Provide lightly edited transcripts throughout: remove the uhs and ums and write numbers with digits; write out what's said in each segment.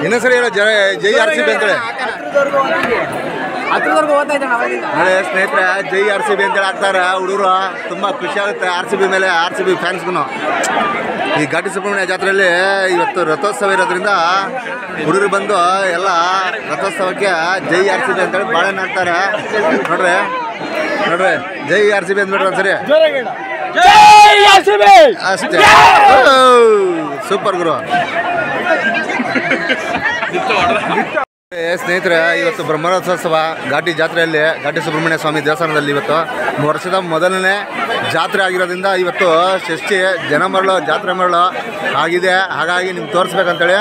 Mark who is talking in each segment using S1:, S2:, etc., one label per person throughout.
S1: ಇನ್ನೊಂದ್ಸರಿ ಹೇಳೋ ಜೈ RCB ಅಂತೇಳಿ ನಾಳೆ ಸ್ನೇಹಿತರೆ ಜೈ RCB ಅಂತೇಳಿ ಆಗ್ತಾರೆ ಹುಡುಗರು. ತುಂಬ ಖುಷಿ ಆಗುತ್ತೆ RCB ಮೇಲೆ, RCB ಫ್ಯಾನ್ಸ್ಗೂ. ಈ ಘಾಟಿ ಸುಬ್ರಹ್ಮಣ್ಯ ಜಾತ್ರೆಯಲ್ಲಿ ಇವತ್ತು ರಥೋತ್ಸವ ಇರೋದ್ರಿಂದ ಹುಡುಗರು ಬಂದು ಎಲ್ಲ ರಥೋತ್ಸವಕ್ಕೆ ಜೈ RCB ಅಂತೇಳಿ ಬಾಳೆಹಣ್ಣು ಹಾಕ್ತಾರೆ. ನೋಡ್ರಿ ಜೈ RCB ಅಂದ್ಬಿಟ್ರೆ ಒಂದ್ಸರಿ ಅಷ್ಟೇ. ಸೂಪರ್ ಗುರು. ಸ್ನೇಹಿತರೆ ಇವತ್ತು ಬ್ರಹ್ಮರಥೋತ್ಸವ ಘಾಟಿ ಜಾತ್ರೆಯಲ್ಲಿ ಘಾಟಿ ಸುಬ್ರಹ್ಮಣ್ಯ ಸ್ವಾಮಿ ದೇವಸ್ಥಾನದಲ್ಲಿ ಇವತ್ತು ವರ್ಷದ ಮೊದಲನೇ ಜಾತ್ರೆ ಆಗಿರೋದ್ರಿಂದ ಇವತ್ತು ಷಷ್ಠಿ ಜನ ಮರಳು ಜಾತ್ರೆ ಮರಳು ಆಗಿದೆ. ಹಾಗಾಗಿ ನಿಮ್ಗೆ ತೋರಿಸ್ಬೇಕಂತೇಳಿ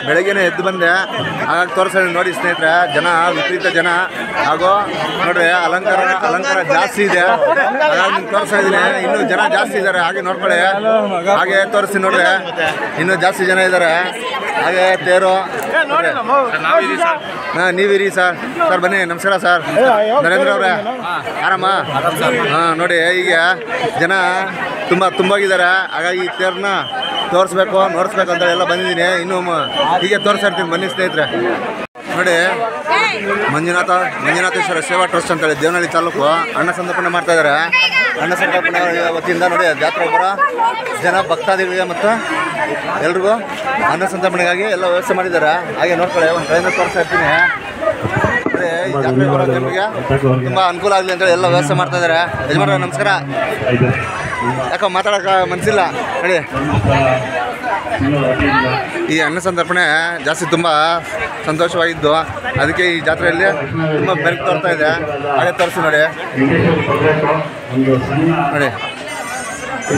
S1: ಬೆಳಗ್ಗೆನೇ ಎದ್ದು ಬಂದೆ. ಹಾಗಾಗಿ ತೋರಿಸ್ತೀನಿ ನೋಡಿ ಸ್ನೇಹಿತರೆ, ಜನ ವಿಪರೀತ ಜನ. ಹಾಗೂ ನೋಡ್ರಿ ಅಲಂಕಾರ ಜಾಸ್ತಿ ಇದೆ. ಹಾಗಾಗಿ ನಿಮ್ಗೆ ತೋರಿಸ್ತಾ ಇದ್ದೀನಿ. ಇನ್ನೂ ಜನ ಜಾಸ್ತಿ ಇದ್ದಾರೆ, ಹಾಗೆ ನೋಡ್ಕೊಳ್ಳಿ. ಹಾಗೆ ತೋರಿಸ್ತೀನಿ ನೋಡ್ರಿ, ಇನ್ನೂ ಜಾಸ್ತಿ ಜನ ಇದ್ದಾರೆ. ಹಾಗೆ ತೇರು ನೀವಿರಿ ಸರ್. ಬನ್ನಿ. ನಮಸ್ಕಾರ ಸರ್. ನರೇಂದ್ರ ಅವರೇ ಆರಾಮ? ಹಾಂ ನೋಡಿ ಈಗ ಜನ ತುಂಬೋಗಿದ್ದಾರೆ. ಹಾಗಾಗಿ ತೇರನ್ನ ನೋಡಿಸ್ಬೇಕು ಅಂತ ಎಲ್ಲ ಬಂದಿದ್ದೀನಿ. ಇನ್ನೂ ಹೀಗೆ ತೋರಿಸ್ತಾ ಇರ್ತೀನಿ, ಬನ್ನಿ ಸ್ನೇಹಿತರೆ. ನೋಡಿ ಮಂಜುನಾಥೇಶ್ವರ ಸೇವಾ ಟ್ರಸ್ಟ್ ಅಂತೇಳಿ ದೇವನಹಳ್ಳಿ ತಾಲೂಕು ಅನ್ನ ಸಂತರ್ಪಣೆ ಮಾಡ್ತಾ ಇದ್ದಾರೆ. ಅನ್ನ ಸಂತರ್ಪಣೆ ವತಿಯಿಂದ ನೋಡಿ ಜಾತ್ರೆ ಬರೋ ಜನ ಭಕ್ತಾದಿಗಳಿಗೆ ಮತ್ತು ಎಲ್ರಿಗೂ ಅನ್ನ ಸಂತರ್ಪಣೆಗಾಗಿ ಎಲ್ಲ ವ್ಯವಸ್ಥೆ ಮಾಡಿದ್ದಾರೆ. ಹಾಗೆ ನೋಡ್ಕೊಳ್ಳಿ, ಒಂದು ಟ್ರೈನಲ್ಲಿ ತೋರಿಸ್ತಾ ಇರ್ತೀನಿ. ನೋಡಿ ಈ ಜಾತ್ರೆ ಬರೋ ಜನರಿಗೆ ತುಂಬ ಅನುಕೂಲ ಆಗಲಿ ಅಂತೇಳಿ ಎಲ್ಲ ವ್ಯವಸ್ಥೆ ಮಾಡ್ತಾ ಇದ್ದಾರೆ. ಯಜಮಾನ ನಮಸ್ಕಾರ. ಯಾಕೋ ಮಾತಾಡೋಕೆ ಮನಸ್ಸಿಲ್ಲ ನೋಡಿ. ಈ ಅನ್ನ ಸಂತರ್ಪಣೆ ಜಾಸ್ತಿ ತುಂಬ ಸಂತೋಷವಾಗಿದ್ದು, ಅದಕ್ಕೆ ಈ ಜಾತ್ರೆಯಲ್ಲಿ ತುಂಬ ಬೆರಕು ತೋರ್ತಾ ಇದೆ. ಹಾಗೆ ತೋರಿಸಿ ನೋಡಿ.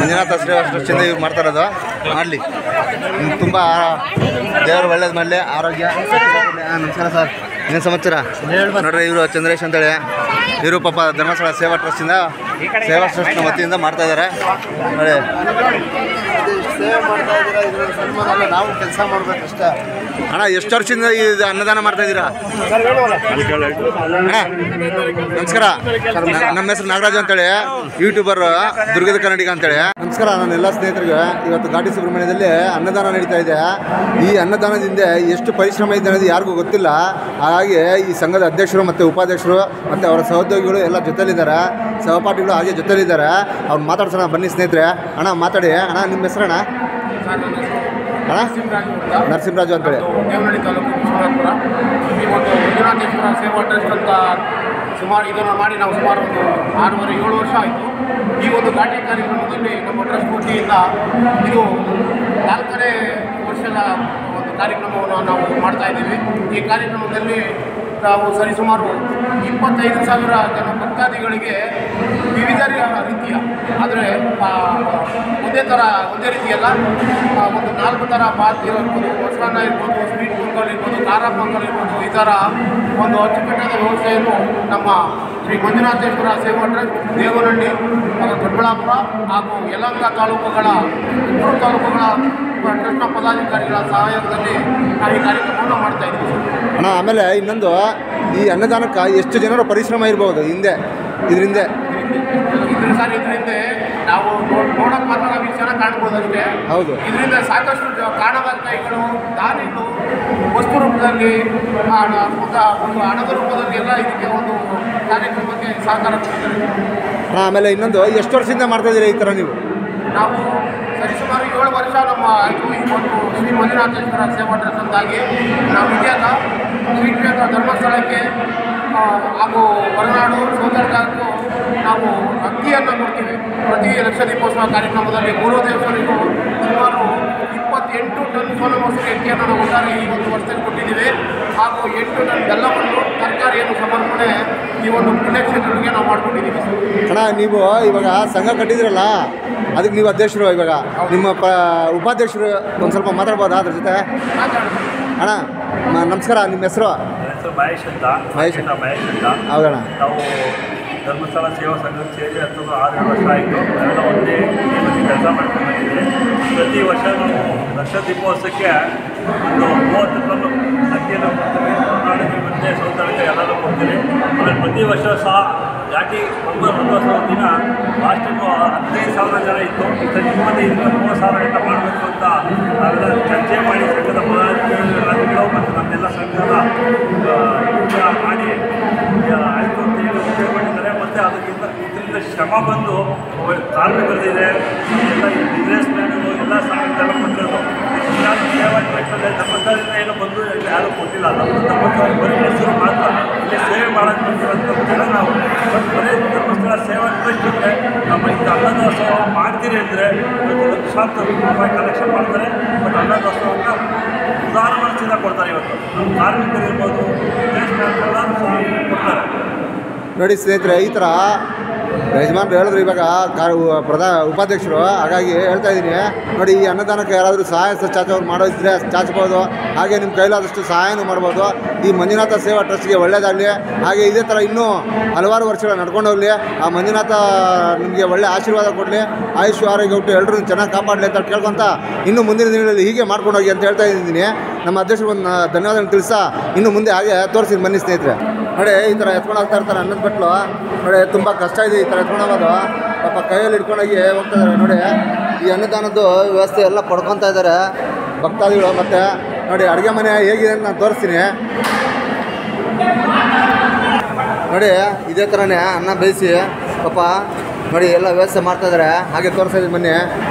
S1: ಮಂಜುನಾಥ ಶ್ರೀವಾಸದಿಂದ ಇವ್ರು ಮಾಡ್ತಾ ಇರೋದು. ಮಾಡಲಿ, ತುಂಬ ದೇವರು ಒಳ್ಳೇದು ಮಾಡಲಿ, ಆರೋಗ್ಯ. ನಮಸ್ಕಾರ ಸರ್, ಇನ್ನೇನು ಸಮಾಚಾರ? ನೋಡ್ರಿ ಇವರು ಚಂದ್ರೇಶ್ ಅಂತೇಳಿ, ಇವರು ಪಾಪ ಧರ್ಮಸ್ಥಳ ಸೇವಾ ಟ್ರಸ್ಟಿಂದ ವತಿಯಿಂದ ಮಾಡ್ತಾ ಇದ್ದಾರೆ. ನೋಡಿ ಸೇವೆ ಮಾಡ್ತಾ ಇದ್ದೀರಾ, ಇದರ ಸನ್ಮಾನ ನಾವು ಕೆಲಸ ಮಾಡಬೇಕಷ್ಟೇ. ಅಣ್ಣ ಎಷ್ಟು ವರ್ಷದಿಂದ ಇದು ಅನ್ನದಾನ ಮಾಡ್ತಾ ಇದ್ದೀರಾ? ನಮಸ್ಕಾರ, ನಮ್ಮ ಹೆಸರು ನಾಗರಾಜು ಅಂತೇಳಿ, ಯೂಟ್ಯೂಬರ್ ದುರ್ಗದ ಕನ್ನಡಿಗ ಅಂತೇಳಿ. ನಮಸ್ಕಾರ ನನ್ನ ಎಲ್ಲ ಸ್ನೇಹಿತರಿಗೆ. ಇವತ್ತು ಘಾಟಿ ಸುಬ್ರಹ್ಮಣ್ಯದಲ್ಲಿ ಅನ್ನದಾನ ನಡೀತಾ ಇದೆ. ಈ ಅನ್ನದಾನದಿಂದ ಎಷ್ಟು ಪರಿಶ್ರಮ ಇದೆ ಅನ್ನೋದು ಯಾರಿಗೂ ಗೊತ್ತಿಲ್ಲ. ಹಾಗಾಗಿ ಈ ಸಂಘದ ಅಧ್ಯಕ್ಷರು ಮತ್ತು ಉಪಾಧ್ಯಕ್ಷರು ಮತ್ತು ಅವರ ಸಹೋದ್ಯೋಗಿಗಳು ಎಲ್ಲ ಜೊತೆಲಿದ್ದಾರೆ, ಸಹಪಾಠಿಗಳು ಹಾಗೆ ಜೊತೆಲಿದ್ದಾರೆ. ಅವ್ರು ಮಾತಾಡ್ಸೋಣ ಬನ್ನಿ ಸ್ನೇಹಿತರೆ. ಅಣ್ಣ ಮಾತಾಡಿ. ಅಣ್ಣ ನಿಮ್ಮ ಹೆಸರಣ್ಣ? ಅಣ್ಣ ನರಸಿಂಹರಾಜು ಅಂತೇಳಿ,
S2: ದೇವನಹಳ್ಳಿ ತಾಲೂಕು ಶಿವರಾಜಪುರ. ಈ ಒಂದು ಮಂಜುನಾಥೇಶ್ವರ ಸೇವಾ ಟ್ರಸ್ಟ್ ಅಂತ ಇದನ್ನು ಮಾಡಿ ನಾವು ಸುಮಾರು ಒಂದು 6-7 ವರ್ಷ ಆಯಿತು. ಈ ಒಂದು ಘಾಟಿ ಕಾರ್ಯಕ್ರಮದಲ್ಲಿ ನಮ್ಮ ಟ್ರಸ್ಟ್ ವತಿಯಿಂದ ಇದು 4ನೇ ವರ್ಷದ ಒಂದು ಕಾರ್ಯಕ್ರಮವನ್ನು ನಾವು ಮಾಡ್ತಾ ಇದ್ದೀವಿ. ಈ ಕಾರ್ಯಕ್ರಮದಲ್ಲಿ ನಾವು ಸರಿಸುಮಾರು 25,000 ಜನ ಭಕ್ತಾದಿಗಳಿಗೆ ವಿವಿಧ ರೀತಿಯ, ಅಂದರೆ ಒಂದೇ ರೀತಿಯಲ್ಲ, ಒಂದು 4 ಥರ ಬಾತ್ ಇರ್ಬೋದು, ಮೊಸರನ್ನ ಇರ್ಬೋದು, ಸ್ವೀಟ್ ಪೊಂಗಲ್ ಇರ್ಬೋದು, ಖಾರ ಪೊಂಗಲ್ ಇರ್ಬೋದು, ಈ ಥರ ಒಂದು ಅಚ್ಚುಕಟ್ಟಾದ ವ್ಯವಸ್ಥೆಯನ್ನು ನಮ್ಮ ಶ್ರೀ ಮಂಜುನಾಥೇಶ್ವರ ಸೇವಾ ಟ್ರಸ್ಟ್ ದೇವನಹಳ್ಳಿ, ದೊಡ್ಡಬಳ್ಳಾಪುರ ಹಾಗೂ ಯಲಹಂಕ ತಾಲೂಕುಗಳ 3 ತಾಲೂಕುಗಳ ಟ್ರಸ್ಟ್ನ ಪದಾಧಿಕಾರಿಗಳ ಸಹಯೋಗದಲ್ಲಿ ನಾವು ಈ ಕಾರ್ಯಕ್ರಮವನ್ನು ಮಾಡ್ತಾ ಇದ್ದೀವಿ.
S1: ಅಣ್ಣ ಆಮೇಲೆ ಇನ್ನೊಂದು, ಈ ಅನ್ನದಾನಕ್ಕೆ ಎಷ್ಟು ಜನರ ಪರಿಶ್ರಮ ಇರ್ಬೋದು ಇದರಿಂದ
S2: ಇದರಿಂದ ನಾವು ನೋಡೋಕೆ ಮಾತ್ರ ನಾವು ಇಷ್ಟು ಚೆನ್ನಾಗಿ ಕಾಣ್ಬೋದು ಅಷ್ಟೇ.
S1: ಹೌದು.
S2: ಇದರಿಂದ ಸಾಕಷ್ಟು ಕಾಣದ ಕೈಗಳು, ದಾನಿಗಳು, ವಸ್ತು ರೂಪದಲ್ಲಿ ಒಂದು ಹಣದ ರೂಪದಲ್ಲಿ ಎಲ್ಲ ಇದಕ್ಕೆ ಒಂದು ಕಾರ್ಯಕ್ರಮಕ್ಕೆ ಸಹಕಾರ ಕೊಡ್ತಾರೆ.
S1: ಆಮೇಲೆ ಇನ್ನೊಂದು ಎಷ್ಟು ವರ್ಷದಿಂದ ಮಾಡ್ತಾ ಇದ್ದೀರಾ ಈ ಥರ ನೀವು?
S2: ನಾವು ಸರಿಸುಮಾರು 7 ವರ್ಷ ನಮ್ಮ ಆಯಿತು. ಈ ಒಂದು ಶ್ರೀ ಮಂಜುನಾಥೇಶ್ವರ ಸೇವಾ ಟ್ರಸ್ಟ್ ಅಂತಾಗಿ ನಾವು ಇದೆಯಲ್ಲ ಶ್ರೀಕ್ಷೇತ್ರ ಧರ್ಮಸ್ಥಳಕ್ಕೆ ಹಾಗೂ ಹೊರನಾಡು ಸೋದರಗಾಗೂ ನಾವು ಅಕ್ಕಿಯನ್ನು ಕೊಡ್ತೀವಿ. ಪ್ರತಿ ಲಕ್ಷ ದೀಪೋತ್ಸವ ಕಾರ್ಯಕ್ರಮದಲ್ಲಿ ಮೂರೋದೇಶ್ವರಿಗೂ ಸುಮಾರು 28 ಟನ್ ಸೋನ ಮೊಸರು ಅಕ್ಕಿಯನ್ನು ನಾವು ಒಟ್ಟಾರೆ ಈ ಒಂದು ವರ್ಷದಲ್ಲಿ ಕೊಟ್ಟಿದ್ದೀವಿ. ಹಾಗೂ 8 ಟನ್ ಬೆಲ್ಲವನ್ನು ತರಕಾರಿಯನ್ನು ಸಮರ್ಪಣೆ ಈ ಒಂದು ಪುಣ್ಯಕ್ಷೇತ್ರಗಳಿಗೆ ನಾವು ಮಾಡ್ಕೊಂಡಿದ್ದೀವಿ.
S1: ಅಣ್ಣ, ನೀವು ಇವಾಗ ಸಂಘ ಕಟ್ಟಿದ್ರಲ್ಲ, ಅದಕ್ಕೆ ನೀವು ಅಧ್ಯಕ್ಷರು, ಇವಾಗ ನಿಮ್ಮ ಉಪಾಧ್ಯಕ್ಷರು ಒಂದು ಸ್ವಲ್ಪ ಮಾತಾಡ್ಬೋದಾ ಅದ್ರ ಜೊತೆ? ಅಣ್ಣ ನಮಸ್ಕಾರ, ನಿಮ್ಮ ಹೆಸರು?
S3: ಮಹೇಶ್ ಅಂತ.
S1: ಹೌದಣ್ಣ.
S3: ನಾವು ಧರ್ಮಸ್ಥಳ ಸೇವಾ ಸಂಘಕ್ಕೆ ಸೇರಿ 6 ವರ್ಷ ಆಯಿತು. ಎಲ್ಲ ಒಂದೇ ಕೆಲಸ ಮಾಡ್ಕೊಂಡು ಬಂದಿದ್ದೀವಿ. ಪ್ರತಿ ವರ್ಷ ನಾವು ಲಕ್ಷ ದೀಪೋತ್ಸವಕ್ಕೆ ಒಂದು 30 ಟನ್ ಅಕ್ಕಿಯನ್ನು ಕೊಡ್ತೀವಿ. ಕರ್ನಾಟಕ ಮತ್ತು ಸೌತಡಕ್ಕೆ ಎಲ್ಲರೂ ಕೊಡ್ತೀವಿ. ಆಮೇಲೆ ಪ್ರತಿ ವರ್ಷ ಸಹ ಘಾಟಿ ರಥೋತ್ಸವ ದಿನ ಲಾಸ್ಟ್ ಟೈಮು 15,000 ಜನ ಇತ್ತು. ಸದ್ಯಕ್ಕೆ 30,000 ಗಂಟೆ ಮಾಡಬೇಕು ಅಂತ ನಾವೆಲ್ಲ ಚರ್ಚೆ ಮಾಡಿ ಸಂಘದ ಪದಾಧಿಕಾರಿಗಳು ಮತ್ತು ನಮ್ಮೆಲ್ಲ ಸಂಘದ ಮಾಡಿ ಆಯಿತು ಅಂತ ಹೇಳಿ ಉಪಯೋಗ ಮಾಡಿದ್ದಾರೆ. ಮತ್ತು ಅದಕ್ಕಿಂತ ಇದರಿಂದ ಶ್ರಮ ಬಂದು ಕಾರ್ಮಿಕರಿದೆ, ಎಲ್ಲ ಬಿಸ್ನೆಸ್ ಮ್ಯಾನ್ಗಳು ಎಲ್ಲ ಸಂಘದೆಲ್ಲ ಕೊಟ್ಟಿರೋದು. ನಾನು ಸೇವಾ ಟ್ರಸ್ಟಲ್ಲಿ ಧರ್ಮಸ್ಥಳದಿಂದ ಏನೋ ಬಂದು ಯಾರೂ ಕೊಟ್ಟಿಲ್ಲ. ನಮ್ಮ ಧರ್ಮಸ್ಥಳ ಬರೀ ಹೆಸರು ಮಾತ್ರ ಇಲ್ಲಿ ಸೇವೆ ಮಾಡೋಕ್ಕೆ ಬಂದಿರೋಂಥ ಜನ ನಾವು. ಬರೀ ಧರ್ಮಸ್ಥಳ ಸೇವಾ ಟ್ರಸ್ಟ್ ಅಂದರೆ ನಮ್ಮ ಇಂಥ ಅನ್ನದಾಸೋಹ ಮಾಡ್ತೀರಿ ಅಂದರೆ ಲಕ್ಷಾಂತರ ರೂಪಾಯಿ ಕಲೆಕ್ಷನ್ ಮಾಡ್ತಾರೆ. ಬಟ್ ಅನ್ನದಾಸೋಹವನ್ನು ಉದಾರ ಮನಸ್ಸಿಂದ ಕೊಡ್ತಾರೆ. ಇವತ್ತು ನಮ್ಮ ಕಾರ್ಮಿಕರು ಇರ್ಬೋದು, ಬಿಸ್ನೆಸ್ ಮ್ಯಾನ್ಗಳು ಸಹ ಕೊಡ್ತಾರೆ.
S1: ನೋಡಿ ಸ್ನೇಹಿತರೆ, ಈ ಥರ ಯಜಮಾನ್ರು ಹೇಳಿದ್ರು ಇವಾಗ ಉಪಾಧ್ಯಕ್ಷರು, ಹಾಗಾಗಿ ಹೇಳ್ತಾ ಇದ್ದೀನಿ ನೋಡಿ, ಈ ಅನ್ನದಾನಕ್ಕೆ ಯಾರಾದರೂ ಸಹಾಯ ಚಾಚೋರು ಮಾಡೋದಿದ್ರೆ ಚಾಚ್ಬೋದು. ಹಾಗೆ ನಿಮ್ಮ ಕೈಲಾದಷ್ಟು ಸಹಾಯನೂ ಮಾಡ್ಬೋದು. ಈ ಮಂಜುನಾಥ ಸೇವಾ ಟ್ರಸ್ಟ್ಗೆ ಒಳ್ಳೆಯದಾಗಲಿ. ಹಾಗೆ ಇದೇ ಥರ ಇನ್ನೂ ಹಲವಾರು ವರ್ಷಗಳು ನಡ್ಕೊಂಡು ಹೋಗಲಿ. ಆ ಮಂಜುನಾಥ ನಿಮಗೆ ಒಳ್ಳೆ ಆಶೀರ್ವಾದ ಕೊಡಲಿ, ಆಯುಷ್ ಆರೋಗ್ಯ ಕೊಟ್ಟು ಎಲ್ಲರೂ ಚೆನ್ನಾಗಿ ಕಾಪಾಡಲಿ ಅಂತ ಕೇಳ್ಕೊತ ಇನ್ನು ಮುಂದಿನ ದಿನಗಳಲ್ಲಿ ಹೀಗೆ ಮಾಡ್ಕೊಂಡು ಹೋಗಿ ಅಂತ ಹೇಳ್ತಾ ಇದ್ದೀನಿ. ನಮ್ಮ ಅಧ್ಯಕ್ಷರು ಒಂದು ಧನ್ಯವಾದ ತಿಳಿಸ ಇನ್ನು ಮುಂದೆ ಹಾಗೆ ತೋರಿಸಿ ಬನ್ನಿ ಸ್ನೇಹಿತರೆ. ನೋಡಿ, ಈ ಥರ ಎತ್ಕೊಂಡು ಹೋಗ್ತಾ ಇರ್ತಾರೆ ಅನ್ನದ ಬಟ್ಲು. ನೋಡಿ, ತುಂಬ ಕಷ್ಟ ಇದೆ ಈ ಥರ ಎತ್ಕೊಂಡು ಹೋಗೋದು. ಪಾಪ ಕೈಯಲ್ಲಿ ಹಿಡ್ಕೊಂಡೋಗಿ ಹೋಗ್ತಾ ಇದ್ದಾರೆ. ನೋಡಿ, ಈ ಅನ್ನದಾನದ್ದು ವ್ಯವಸ್ಥೆ ಎಲ್ಲ ಪಡ್ಕೊತಾ ಇದ್ದಾರೆ ಭಕ್ತಾದಿಗಳು. ಮತ್ತು ನೋಡಿ, ಅಡುಗೆ ಮನೆ ಹೇಗಿದೆ ಅಂತ ನಾನು ತೋರಿಸ್ತೀನಿ. ನೋಡಿ, ಇದೇ ಥರನೇ ಅನ್ನ ಬೇಯಿಸಿ ಪಾಪ ನೋಡಿ ಎಲ್ಲ ವ್ಯವಸ್ಥೆ ಮಾಡ್ತಾಯಿದ್ದಾರೆ. ಹಾಗೆ ತೋರಿಸ್ತಾಯಿದ್ದೀನಿ ಬನ್ನಿ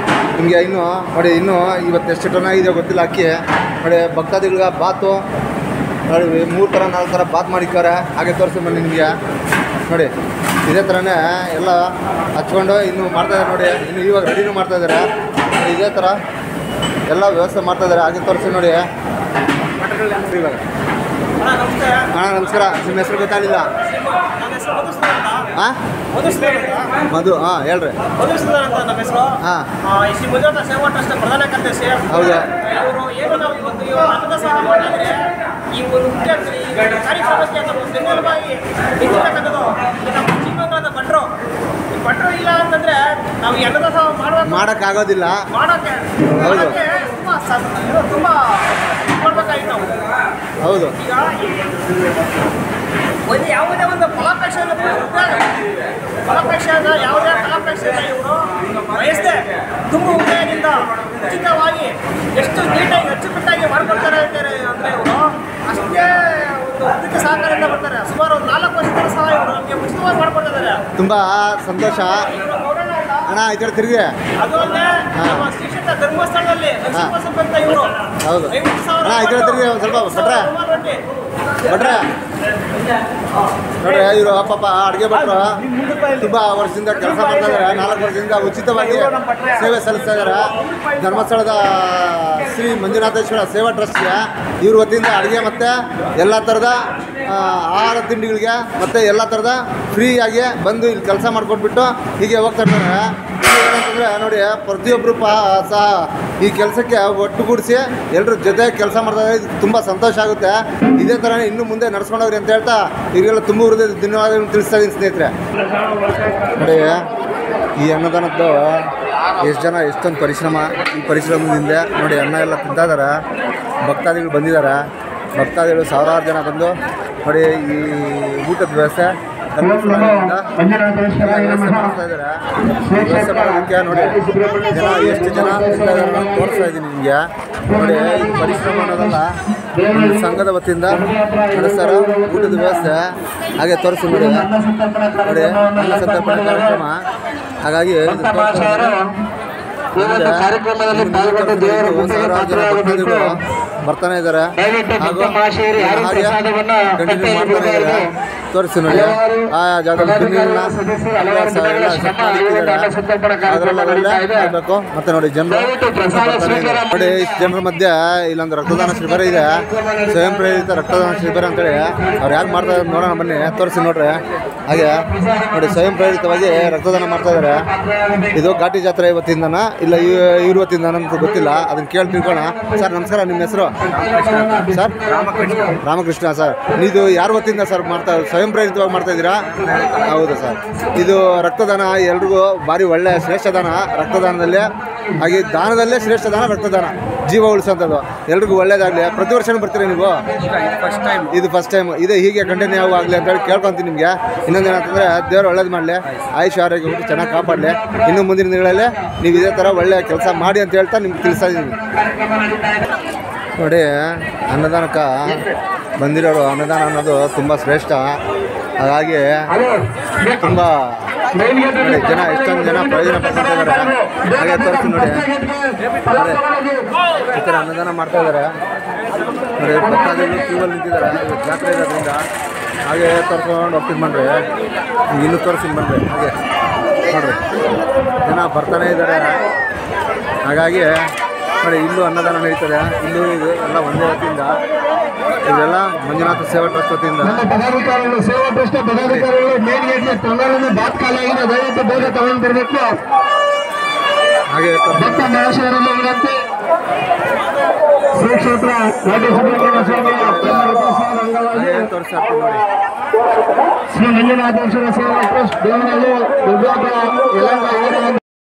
S1: ನಿಮಗೆ. ಇನ್ನೂ ಇವತ್ತು ಎಷ್ಟು ಟನ್ ಆಗಿದೆ ಗೊತ್ತಿಲ್ಲ ಅಕ್ಕಿ. ನೋಡಿ, ಭಕ್ತಾದಿಗಳಿಗೆ ಬಾತು ನೋಡಿ 3 ಥರ 4 ಥರ ಬಾತ್ ಮಾಡಿದ್ದಾರೆ. ಹಾಗೆ ತೋರಿಸಿ ಬನ್ನಿ ನಿಮಗೆ. ನೋಡಿ, ಇದೇ ಥರನೇ ಎಲ್ಲ ಹಚ್ಕೊಂಡು ಇನ್ನೂ ಮಾಡ್ತಾಯಿದ್ದಾರೆ. ನೋಡಿ, ಇನ್ನು ಇವಾಗ ರೆಡಿನೂ ಮಾಡ್ತಾಯಿದ್ದಾರೆ. ಇದೇ ಥರ ಎಲ್ಲ ವ್ಯವಸ್ಥೆ ಮಾಡ್ತಾಯಿದ್ದಾರೆ. ಹಾಗೆ ತೋರಿಸಿ ನೋಡಿ ಇವಾಗ. ಅಣ್ಣ ನಮಸ್ಕಾರ, ನಿಮ್ಮ ಹೆಸರು ಗೊತ್ತಾಗಲಿಲ್ಲ? ಹಾಂ, ಮಧು. ಹಾಂ, ಹೇಳ್ರಿ.
S4: ನಮ್ಮ ಹೆಸರು.
S1: ಹಾಂ,
S4: ಶ್ರೀ ಮಂಜುನಾಥ ಸೇವಾ ಟ್ರಸ್ಟ್ ಪ್ರಧಾನ ಕಾರ್ಯದರ್ಶಿ.
S1: ಹೌದು.
S4: ಇವರು ಏನು ನಾವು ಇವತ್ತು ಅನ್ನದಾಸೋಹ ಮಾಡಿದರೆ ಈ ಒಂದು ಕಾರ್ಯಕ್ರಮಕ್ಕೆ ನಾವು ಬೆನ್ನೆಲುಬಾಗಿ ನಿಂತಿರ್ತಕ್ಕಂಥದ್ದು ನಮ್ಮ ಜೀವನದ ಭಟ್ರು. ಈ ಭಟ್ರು ಇಲ್ಲ ಅಂತಂದರೆ ನಾವು ಈ ಅನ್ನದಾಸೋಹ
S1: ಮಾಡೋಕ್ಕಾಗೋದಿಲ್ಲ.
S4: ಮಾಡೋಕ್ಕೆ ತುಂಬ ಮಾಡ್ಬೇಕಾಗಿತ್ತು ನಾವು.
S1: ಹೌದು.
S4: ಈಗ ಒಂದು ಯಾವುದೇ ಒಂದು ಫಲಾಪೇಕ್ಷೆಯನ್ನು ಯಾವುದೇ ಫಲಾಪೇಕ್ಷೆಯನ್ನು ಇವರು ಬಯಸದೆ ತುಂಬ ಉಪಯೋಗದಿಂದ ಉಚಿತವಾಗಿ ಎಷ್ಟು ನೀಟಾಗಿ ಅಚ್ಚುಕಟ್ಟಾಗಿ ಮಾಡ್ಕೊಳ್ತಾರೆ ಅಂದರೆ ಇವರು ಅಷ್ಟೇ ಒಂದು ಉಚಿತ ಸಹಕಾರದಿಂದ ಬರ್ತಾರೆ. ಸುಮಾರು 4 ವರ್ಷಗಳ ಸಹ ಇವರು ನಮಗೆ ಉಚಿತವಾಗಿ ಮಾಡ್ಕೊಳ್ತಿದ್ದಾರೆ.
S1: ತುಂಬ ಸಂತೋಷ ಅಣ್ಣ. ಈ ಕಡೆ ತಿರುಗಿ.
S4: ಅದು ಅಲ್ಲದೆ ನಮ್ಮ ಶ್ರೀಕ್ಷೇತ್ರ ಧರ್ಮಸ್ಥಳದಲ್ಲಿ ಅಂತ ಇವರು.
S1: ಹೌದು ಅಣ್ಣ, ಈ ಕಡೆ ತಿರುಗಿ ಒಂದು ಸ್ವಲ್ಪ ಭಟ್ರೆ ನೋಡ್ರಿ, ಇವರು ಪಾಪ ಅಡುಗೆ ಭಟ್ರು ತುಂಬ ವರ್ಷದಿಂದ ಕೆಲಸ ಮಾಡ್ತಾ ಇದ್ದಾರೆ. 4 ವರ್ಷದಿಂದ ಉಚಿತವಾಗಿ ಸೇವೆ ಸಲ್ಲಿಸ್ತಾ ಇದ್ದಾರೆ ಧರ್ಮಸ್ಥಳದ ಶ್ರೀ ಮಂಜುನಾಥೇಶ್ವರ ಸೇವಾ ಟ್ರಸ್ಟ್ಗೆ. ಇವ್ರ ವತಿಯಿಂದ ಅಡುಗೆ ಮತ್ತು ಎಲ್ಲ ಥರದ ಆಹಾರ ತಿಂಡಿಗಳಿಗೆ ಮತ್ತು ಎಲ್ಲ ಥರದ ಫ್ರೀಯಾಗಿ ಬಂದು ಇಲ್ಲಿ ಕೆಲಸ ಮಾಡಿಕೊಟ್ಬಿಟ್ಟು ಹೀಗೆ ಹೋಗ್ತಾ ಇರ್ತಾರೆ. ಏನಂತಂದರೆ ನೋಡಿ, ಪ್ರತಿಯೊಬ್ಬರು ಸಹ ಈ ಕೆಲಸಕ್ಕೆ ಒಟ್ಟುಗೂಡಿಸಿ ಎಲ್ಲರ ಜೊತೆ ಕೆಲಸ ಮಾಡ್ತಾರೆ. ಇದು ತುಂಬ ಸಂತೋಷ ಆಗುತ್ತೆ. ಇದೇ ಥರನೇ ಇನ್ನೂ ಮುಂದೆ ನಡ್ಸ್ಕೊಂಡೋಗ್ರಿ ಅಂತ ಹೇಳ್ತಾ ಇವರಿಗೆಲ್ಲ ತುಂಬ ಹೃದಯದ ಧನ್ಯವಾದಗಳನ್ನು ತಿಳಿಸ್ತಾ ಇದ್ದೀನಿ ಸ್ನೇಹಿತರೆ. ನೋಡಿ, ಈ ಅನ್ನದಾನದ್ದು ಎಷ್ಟು ಜನ ಎಷ್ಟೊಂದು ಪರಿಶ್ರಮ. ಈ ಪರಿಶ್ರಮದಿಂದ ನೋಡಿ ಅನ್ನ ಎಲ್ಲ ತಿಂತಾ ಇದ್ದಾರೆ. ಭಕ್ತಾದಿಗಳು ಬಂದಿದ್ದಾರೆ. ಭಕ್ತಾದಿಗಳು ಸಾವಿರಾರು ಜನ ಬಂದು ನೋಡಿ ಈ ಊಟದ ವ್ಯವಸ್ಥೆ ಧರ್ಮಸ್ಥಳದಿಂದ ಮಾಡ್ತಾ ಇದ್ದಾರೆ. ವ್ಯವಸ್ಥೆ ಮಾಡೋದಕ್ಕೆ ನೋಡಿ ಜನ ಎಷ್ಟು ಜನ ತೋರಿಸ್ತಾ ಇದ್ದೀನಿ ನಿಮಗೆ. ನೋಡಿ ಇದು ಪರಿಶ್ರಮ ಅನ್ನೋದಲ್ಲ, ಒಂದು ಸಂಘದ ವತಿಯಿಂದ ನಡೆಸ್ತಾರ ಊಟದ ವ್ಯವಸ್ಥೆ ಹಾಗೆ ತೋರಿಸಿ ನೋಡಿ. ನೋಡಿ ಅನ್ನ ಸಂತರ್ಪಣೆ ಕಾರ್ಯಕ್ರಮ, ಹಾಗಾಗಿ ಬರ್ತಾನೆ ಇದ್ದಾರೆ ಹಾಗೂ ಹಾಗೆ ಕಂಟಿನ್ಯೂ ಮಾಡ್ತಾನೆ ಇದ್ದಾರೆ. ತೋರಿಸಿ ನೋಡಿ ಆ ಜಾಗದಲ್ಲಿ ಆಗಬೇಕು. ಮತ್ತೆ ನೋಡಿ ಜನರು ನೋಡಿ ಇಷ್ಟು ಜನರ ಮಧ್ಯೆ ಇಲ್ಲೊಂದು ರಕ್ತದಾನ ಶಿಬಿರ ಇದೆ, ಸ್ವಯಂ ಪ್ರೇರಿತ ರಕ್ತದಾನ ಶಿಬಿರ ಅಂತೇಳಿ ಅವ್ರು ಯಾರು ಮಾಡ್ತಾ ಇದ್ದಾರೆ ನೋಡೋಣ ಬನ್ನಿ, ತೋರಿಸಿ ನೋಡ್ರಿ. ಹಾಗೆ ನೋಡಿ ಸ್ವಯಂ ಪ್ರೇರಿತವಾಗಿ ರಕ್ತದಾನ ಮಾಡ್ತಾ ಇದ್ದಾರೆ. ಇದು ಘಾಟಿ ಜಾತ್ರೆ ಇವತ್ತಿಂದನ ಇಲ್ಲ ಇವ್ರ ಇವತ್ತಿಂದ ಅಂತ ಗೊತ್ತಿಲ್ಲ, ಅದನ್ನ ಕೇಳಿ ತಿಳ್ಕೊಳ್ಳೋಣ. ಸರ್ ನಮಸ್ಕಾರ, ನಿಮ್ಮ ಹೆಸರು ಸರ್? ರಾಮಕೃಷ್ಣ ಸರ್. ಇದು ಯಾರ ವತಿಯಿಂದ ಸರ್ ಸ್ವಯಂ ಪ್ರೇರಿತವಾಗಿ ಮಾಡ್ತಾ ಇದ್ದೀರಾ? ಹೌದು ಸರ್. ಇದು ರಕ್ತದಾನ ಎಲ್ರಿಗೂ ಭಾರಿ ಒಳ್ಳೆಯ ಶ್ರೇಷ್ಠ ದಾನ ರಕ್ತದಾನದಲ್ಲಿ, ಹಾಗೆ ದಾನದಲ್ಲೇ ಶ್ರೇಷ್ಠ ದಾನ ರಕ್ತದಾನ, ಜೀವ ಉಳಿಸೋಂಥದ್ದು. ಎಲ್ರಿಗೂ ಒಳ್ಳೇದಾಗಲಿ. ಪ್ರತಿ ವರ್ಷನೂ ಬರ್ತೀರಾ ನೀವು? ಇದು ಫಸ್ಟ್ ಟೈಮ್. ಇದು ಹೀಗೆ ಕಂಟಿನ್ಯೂ ಆಗಲಿ ಅಂತೇಳಿ ಕೇಳ್ಕೊತೀನಿ ನಿಮಗೆ. ಇನ್ನೊಂದೇನಂತಂದರೆ ದೇವರು ಒಳ್ಳೇದು ಮಾಡಲಿ, ಆಯುಷ್ ಆರೋಗ್ಯ ಕೊಟ್ಟು ಚೆನ್ನಾಗಿ ಕಾಪಾಡಲಿ. ಇನ್ನು ಮುಂದಿನ ದಿನಗಳಲ್ಲಿ ನೀವು ಇದೇ ಥರ ಒಳ್ಳೆಯ ಕೆಲಸ ಮಾಡಿ ಅಂತ ಹೇಳ್ತಾ ನಿಮ್ಗೆ ತಿಳಿಸ್ತಾ ಇದ್ದೀನಿ. ನೋಡಿ ಅನ್ನದಾನಕ್ಕೆ ಬಂದಿರೋರು, ಅನ್ನದಾನ ಅನ್ನೋದು ತುಂಬ ಶ್ರೇಷ್ಠ. ಹಾಗಾಗಿ ತುಂಬ ಜನ ಎಷ್ಟೊಂದು ಜನ ಪ್ರಯೋಜನ ಪಡ್ಕೊಳ್ತಾ ಇದ್ದಾರೆ. ಹಾಗೆ ತೋರಿಸಿ ನೋಡಿ, ಈ ಥರ ಅನ್ನದಾನ ಮಾಡ್ತಾ ಇದ್ದಾರೆ ನೋಡಿ. ಭಕ್ತಾದಿಗಳು ಕ್ಯೂವಲ್ಲಿ ನಿಂತಿದ್ದಾರೆ ಇವತ್ತು ಜಾತ್ರೆ ಇರೋದ್ರಿಂದ. ಹಾಗೆ ತೋರಿಸ್ಕೊಂಡು ಹೋಗ್ತೀನಿ ಬನ್ನಿರಿ, ಇನ್ನೂ ತೋರಿಸ್ತೀನಿ ಬನ್ನಿರಿ. ಹಾಗೆ ನೋಡಿರಿ ಜನ ಬರ್ತಾನೆ ಇದ್ದಾರೆ. ಹಾಗಾಗಿ ನೋಡಿ ಇಲ್ಲೂ ಅನ್ನದಾನ ನಡೀತದೆ. ಇಲ್ಲೂ ಇದು ಎಲ್ಲ ಒಂದೇ ವತಿಯಿಂದ, ಇದೆಲ್ಲ ಮಂಜುನಾಥ ಸೇವಾ ಟ್ರಸ್ಟ್ ವತಿಯಿಂದ.
S5: ಸೇವಾ ಟ್ರಸ್ಟ್ ಪದಾಧಿಕಾರಿಗಳು ಮೇನ್ ಗೇಟ್ಗೆ ತಂಗಾಳಿನ ಬಾತ್ ಖಾಲಿಯಾಗಿದೆ, ದಯವಿಟ್ಟು ಬೇಗ ತಗೊಂಡು ಬರಬೇಕು.
S1: ಹಾಗೆ
S5: ಭಕ್ತ ಮಹಾಶಯರಲ್ಲಿ ವಿನಂತಿ. ಶ್ರೀ ಕ್ಷೇತ್ರ ಘಾಟಿ ಸುಬ್ರಹ್ಮಣ್ಯ ಸ್ವಾಮಿ ಅಂಗವಾಗಿ
S1: ತೋರಿಸ್ತಾ ನೋಡಿ
S5: ಶ್ರೀ ಮಂಜುನಾಥೇಶ್ವರ ಸೇವಾ ಟ್ರಸ್ಟ್ ದೇವನಹಳ್ಳಿ ವಿಭಾಗ ಯಲಹಂಕ